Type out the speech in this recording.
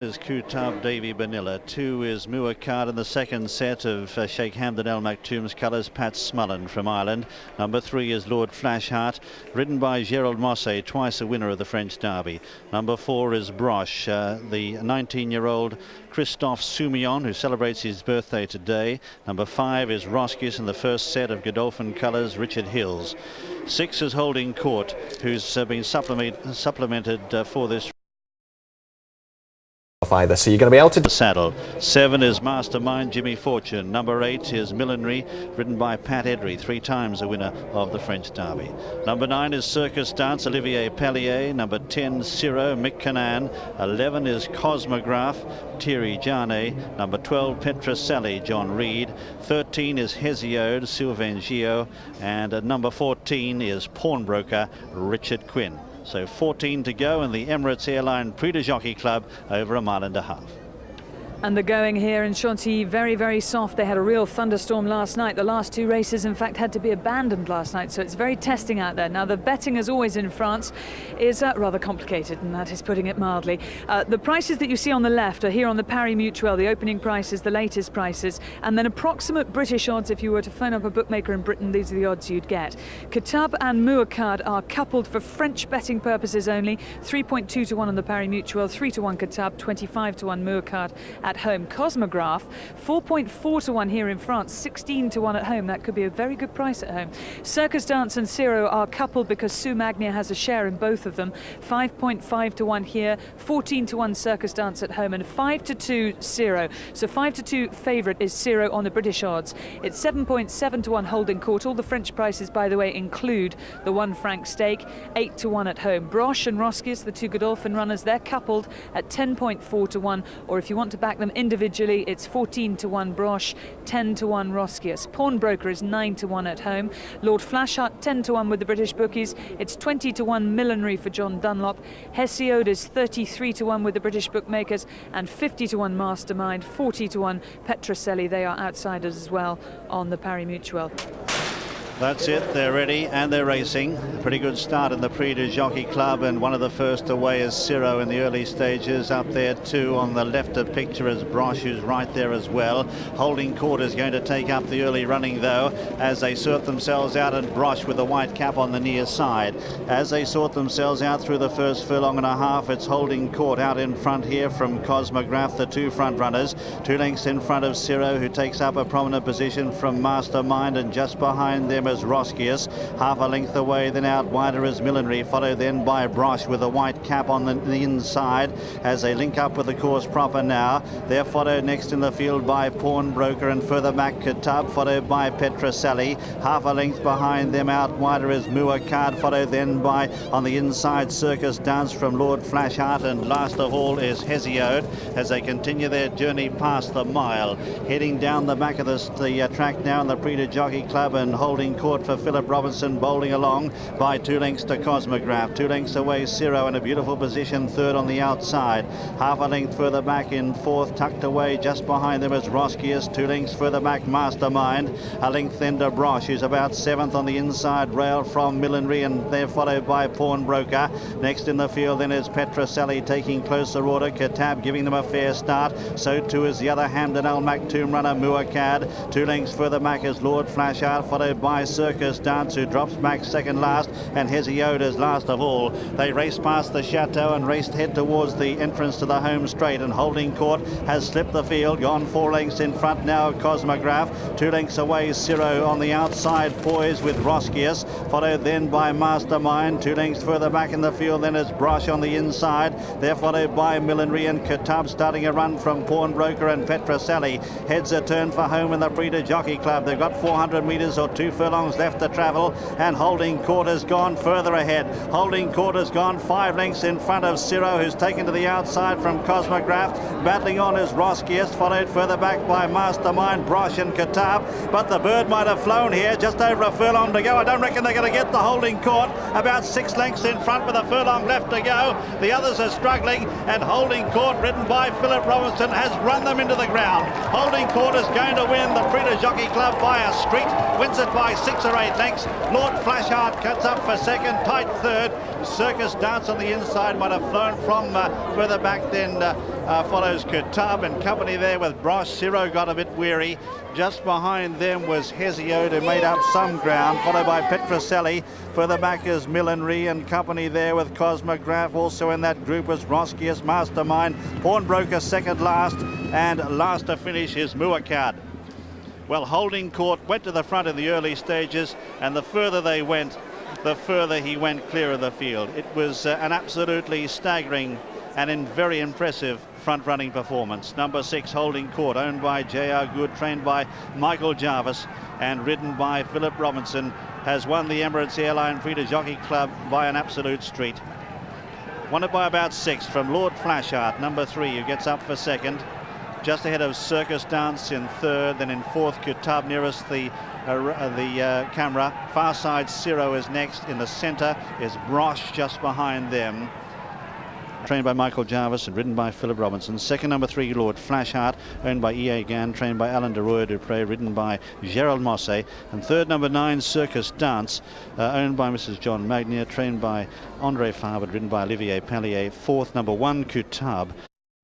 Is Kutab Davy Banilla. 2 is Muakard in the second set of Sheikh Hamdan Al Maktoum's colours. Pat Smullen from Ireland. Number 3 is Lord Flashheart, ridden by Gerald Mosse, twice a winner of the French Derby. Number 4 is Broche, the 19-year-old Christophe Soumillon, who celebrates his birthday today. Number 5 is Roscius in the first set of Godolphin colours. Richard Hills. 6 is Holding Court, who's been supplemented for this either, so you're going to be able to the saddle. 7 is Mastermind Jimmy Fortune. Number 8 is Millinery, ridden by Pat Edry, 3 times a winner of the French Derby. Number 9 is Circus Dance, Olivier Pellier. Number 10, Ciro, Mick Cannan. 11 is Cosmograph, Thierry Jane. Number 12, Petroselli, John Reed. 13 is Hesiode, Sylvain Gio. And number 14 is Pawnbroker, Richard Quinn. So 14 to go in the Emirates Airline Prix de Jockey-Club over a mile and a half. And the going here in Chantilly, very, very soft. They had a real thunderstorm last night. The last 2 races, in fact, had to be abandoned last night. So it's very testing out there. Now, the betting, as always in France, is rather complicated, and that is putting it mildly. The prices that you see on the left are here on the Paris Mutuel, the opening prices, the latest prices, and then approximate British odds. If you were to phone up a bookmaker in Britain, these are the odds you'd get. Kutab and Muakard are coupled for French betting purposes only. 3.2 to 1 on the Paris Mutuel, 3 to 1 Kutab, 25 to 1 Muakard at home. Cosmograph 4.4 to 1 here in France, 16 to 1 at home. That could be a very good price at home. Circus Dance and Ciro are coupled because Sue Magnier has a share in both of them. 5.5 to 1 here, 14 to 1 Circus Dance at home, and 5 to 2 Ciro. So 5 to 2 favourite is Ciro on the British odds. It's 7.7 to 1 Holding Court. All the French prices, by the way, include the 1 franc stake. 8 to 1 at home. Broche and Roscius, the 2 Godolphin runners, they're coupled at 10.4 to 1, or if you want to back them individually, it's 14 to 1 Broche, 10 to 1 Roscius. Pawnbroker is 9 to 1 at home. Lord Flashheart 10 to 1 with the British bookies. It's 20 to 1 Millinery for John Dunlop. Hesiode is 33 to 1 with the British bookmakers, and 50 to 1 Mastermind, 40 to 1 Petroselli. They are outsiders as well on the Paris Mutuel. That's it, they're ready and they're racing. A pretty good start in the Prix de Jockey-Club, and one of the first away is Ciro in the early stages. Up there too on the left of picture is Broche, who's right there as well. Holding Court is going to take up the early running though, as they sort themselves out, and Broche with the white cap on the near side. As they sort themselves out through the first furlong and a half, it's Holding Court out in front here from Cosmograph, the 2 front runners. 2 lengths in front of Ciro, who takes up a prominent position from Mastermind, and just behind them is Roscius. Half a length away, then out wider is Millinery, followed then by Broche with a white cap on the inside as they link up with the course proper now. They're followed next in the field by Pawnbroker, and further back Kutab, followed by Petroselli. Half a length behind them out wider is Muakard, followed then by on the inside Circus Dance from Lord Flashheart, and last of all is Hesiode as they continue their journey past the mile, heading down the back of the track now in the Prix de Jockey-Club, and Holding Court for Philip Robinson, bowling along by 2 lengths to Cosmograph. 2 lengths away Ciro in a beautiful position, third on the outside. Half a length further back in fourth, tucked away just behind them is Roscius. 2 lengths further back Mastermind. A length then to Broche, who's about 7th on the inside rail from Millinery, and they're followed by Pawnbroker. Next in the field then is Petroselli taking closer order. Kutab giving them a fair start. So too is the other Hamdan Al Maktoum runner Muakard. 2 lengths further back is Lord Flashheart, followed by Circus Dance, who drops back second last, and Hesiode is last of all. They race past the chateau and raced head towards the entrance to the home straight, and Holding Court has slipped the field, gone 4 lengths in front now Cosmograph. 2 lengths away Ciro on the outside, poised with Roscius, followed then by Mastermind. 2 lengths further back in the field then is Broche on the inside. They're followed by Millinery and Kutab, starting a run from Pawnbroker and Petroselli. Heads a turn for home in the Prix de Jockey-Club. They've got 400 metres or 2 furlongs left to travel, and Holding Court has gone further ahead. Holding Court has gone 5 lengths in front of Ciro, who's taken to the outside from Cosmograph. Battling on is Roscius, followed further back by Mastermind, Broche and Kutab, but the bird might have flown here. Just over a furlong to go. I don't reckon they're going to get the Holding Court. About 6 lengths in front with a furlong left to go. The others are struggling, and Holding Court, ridden by Philip Robinson, has run them into the ground. Holding Court is going to win the Prix de Jockey-Club by a street, wins it by 6 or 8 lengths. Lord Flashheart cuts up for second, tight third. Circus Dance on the inside might have flown from further back then follows Kutab and company there with Brosh. Ciro got a bit weary. Just behind them was Hesiod, who made up some ground, followed by Petroselli. Further back is Millinery and company there with Cosmograph. Also in that group was Roskius, Mastermind, Pawnbroker second last, and last to finish is Muakad. Well, Holding Court went to the front in the early stages, and the further they went, the further he went clear of the field. It was an absolutely staggering and very impressive front-running performance. Number 6, Holding Court, owned by J.R. Good, trained by Michael Jarvis and ridden by Philip Robinson, has won the Emirates Airline Prix de Jockey-Club by an absolute street. Won it by about 6 from Lord Flashart, number 3, who gets up for second. Just ahead of Circus Dance in third, then in fourth Kutab nearest the camera. Far side Ciro is next. In the centre is Brosh just behind them. Trained by Michael Jarvis and ridden by Philip Robinson. Second, number 3, Lord Flashart, owned by E.A. Gann, trained by Alain de Royer-Dupré, ridden by Gerald Mosse. And third, number 9, Circus Dance, owned by Mrs. John Magnier, trained by André Fabre, ridden by Olivier Pallier. Fourth, number 1, Kutab,